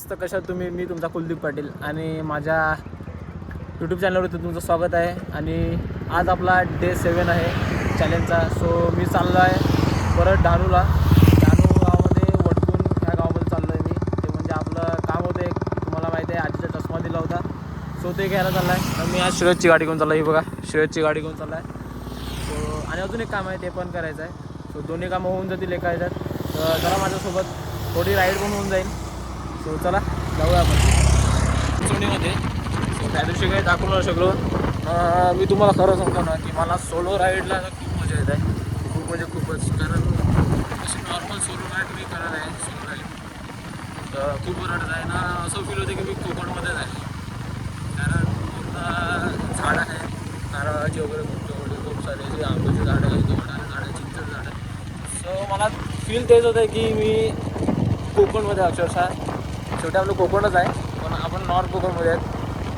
तर कशा तुम्ही, मी तुमचा कुलदीप पाटील आणि माझ्या यूट्यूब चॅनलवरती तुमचं स्वागत आहे. आणि आज आपला डे 7 आहे चॅलेंजचा. सो मी चाललो आहे परत डहाणूला. डहाणू गावामध्ये वडकून ह्या गावामध्ये चाललो आहे मी. ते म्हणजे आपलं काम होतं एक, तुम्हाला माहिती आहे आजीचा चष्मा दिला होता, सो ते घ्यायला चालला आहे. तर मी आज श्रेयसची गाडी घेऊन चाललो आहे. ही बघा श्रेयसची गाडी घेऊन चालला आहे. सो आणि अजून एक काम आहे ते पण करायचं आहे. सो दोन्ही कामं होऊन जातील एका ह्याच्यात. तर जरा माझ्यासोबत थोडी राईड पण होऊन जाईल. सो चला जाऊया आपण चिंचोणीमध्ये. सो त्या दिवशी काही दाखवू नाही शकलो. मी तुम्हाला खरं सांगतो ना की मला सोलो राईडला खूप मजा येत आहे. खूप म्हणजे खूपच. कारण अशी नॉर्मल सोलो राईड मी करत आहे. सोलो राईड तर खूप रडत आहे ना. असं फील होतं की मी कोकणमध्येच आहे. कारण पूर्ण झाडं आहे, नारळाची वगैरे खूप सारे जे आंब्याची झाडं आहे, वडाचे झाडं, चिंचेचं झाडं. सो मला फील तेच होतं की मी कोकणमध्ये अक्षरशः. शेवटी आपलं कोकणच आहे पण आपण नॉर्थ कोकणमध्ये आहेत.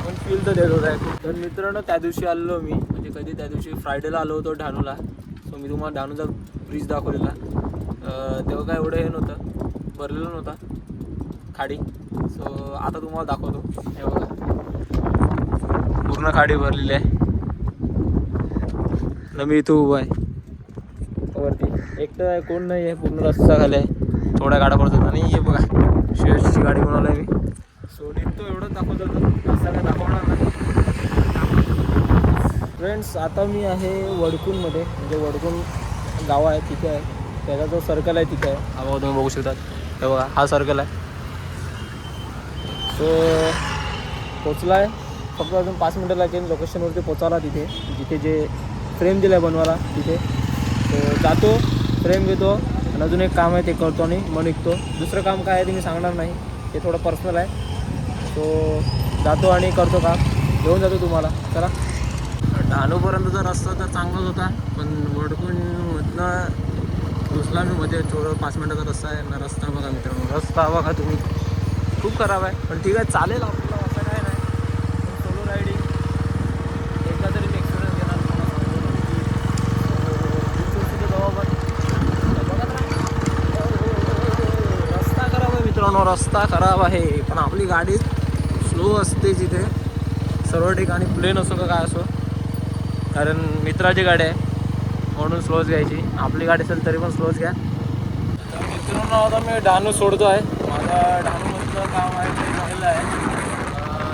पण फील तर देत होत आहे. तर मित्रांनो त्या दिवशी आलो मी, म्हणजे कधी त्या दिवशी फ्रायडेला आलो होतो डहाणूला. सो मी तुम्हाला डहाणूचा ब्रिज दाखवलेला. तेव्हा काय एवढं हे नव्हतं, भरलेलं नव्हता खाडी. सो आता तुम्हाला दाखवतो. हे बघा पूर्ण खाडी भरलेली आहे. न मी इथं उभं आहे वरती, एकटं आहे, कोण नाही आहे. पूर्ण रस्ता खाली आहे, थोड्या गाड्या पडतात. आणि हे बघा शेअर्सची गाडी बनवली आहे मी. सो निघतो एवढंच दाखवत होतं, असं काय दाखवणार नाही. फ्रेंड्स आता मी आहे वडकूनमध्ये, म्हणजे वडकून गाव आहे तिथे आहे. त्याचा जो सर्कल आहे तिथे आहे. हा बघा तुम्ही बघू शकतात. हे बघा हा सर्कल आहे. सो पोचला आहे, फक्त अजून 5 मिनटं लागेल लोकेशनवरती पोचायला. तिथे जिथे जे फ्रेम दिलं आहे बनवायला तिथे. सो जातो, फ्रेम घेतो आणि अजून एक काम आहे ते करतो आणि मग निघतो. दुसरं काम काय आहे ते मी सांगणार नाही, ते थोडं पर्सनल आहे. सो जातो आणि करतो काम, घेऊन जातो तुम्हाला. चला. डहाणूपर्यंतचा रस्ता तर चांगलाच होता, पण वडकूनमधनं घुसला मी मध्ये. थोडं 5 मिनटाचा रस्ता आहे ना. रस्ता बघा मित्रांनो, रस्ता बघा तुम्ही, खूप खराब आहे. पण ठीक आहे, चालेल आपल्याला, असं काय नाही. सोलो रायडिंग एकदा तरी मी एक्सपिरियन्स घेणार रस्ता खराब आहे मित्रांनो, रस्ता खराब आहे. पण आपली गाडी स्लो असते जिथे, सर्व ठिकाणी प्लेन असो का काय असो. कारण मित्राची गाडी आहे म्हणून स्लोच घ्यायची. आपली गाडी असेल तरी पण स्लोच घ्या. तर मित्रांनो आता मी डहाणू सोडतो आहे. माझं डहाणूमधलं काम आहे ते झालेलं आहे.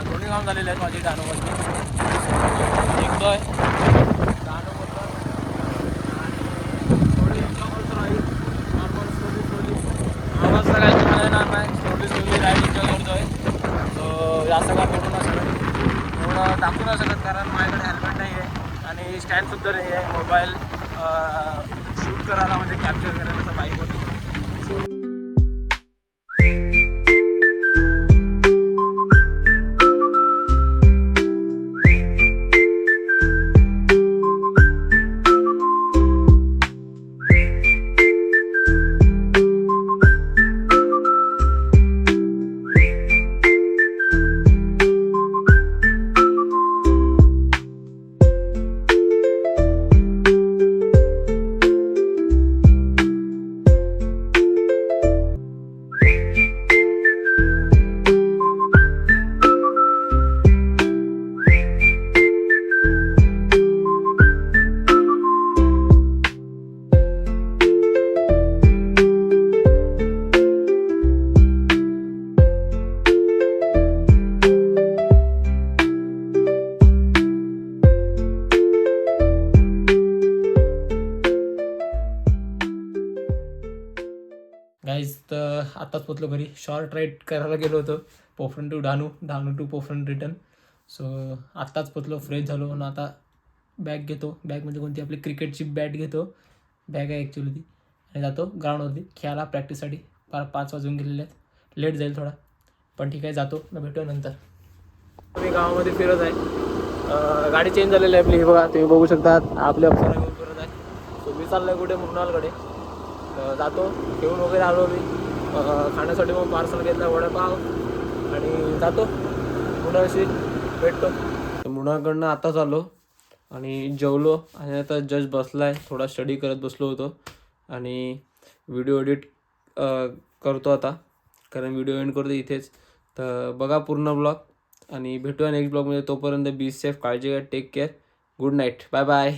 दोन्ही काम झालेले आहेत माझी डहाणूमधलं. निघतो आहे डहाणूमधलं. थोडी एन्जॉय राहील, नॉर्मल स्लोली आवाज तर काही तुम्हाला येणार नाही. स्लोली राईड एन्जॉय करतो आहे. सो जास्त काय करू नाही शकत, एवढं दाखवू नाही शकत, कारण माझ्याकडे हेल्मेट नाही आहे आणि स्टँडसुद्धा नाही आहे मोबाईल शूट करायला, म्हणजे कॅप्चर करायला असं बाईकवरती. गाईज तर आत्ताच पोचलो घरी. शॉर्ट राईड करायला गेलो होतो Pofran to Dahanu, Dahanu to Pofran return. So आत्ताच पोचलो, फ्रेश झालो आणि आता बॅग घेतो. बॅग म्हणजे कोणती, आपली क्रिकेटची बॅट घेतो, बॅग आहे ॲक्च्युली ती. आणि जातो ग्राउंडवरती खेळायला प्रॅक्टिससाठी. 5 वाजून गेलेले आहेत, लेट जाईल थोडा, पण ठीक आहे जातो ना, भेटूया नंतर. मी गावामध्ये फिरत आहे. गाडी चेंज झालेली आहे आपली. हे बघा तुम्ही बघू शकता, आपल्या अप्सरा घेऊन फिरत आहे. सो मी चाललो आहे कुठे मुन्नालकडे. जातो, घेऊन वगैरे आलो मी. खाण्यासाठी मग पार्सल घेतला वडापाव आणि जातो मुनाशी भेटतो. मुनाकडनं आताच आलो आणि जेवलो आणि आता जस्ट बसला आहे. थोडा स्टडी करत बसलो होतो आणि व्हिडिओ एडिट करतो आता, कारण व्हिडिओ एंड करतो इथेच. तर बघा पूर्ण ब्लॉग आणि भेटूया नेक्स्ट ब्लॉगमध्ये. तोपर्यंत बी सेफ, काळजी घ्या, take care, good night, bye bye.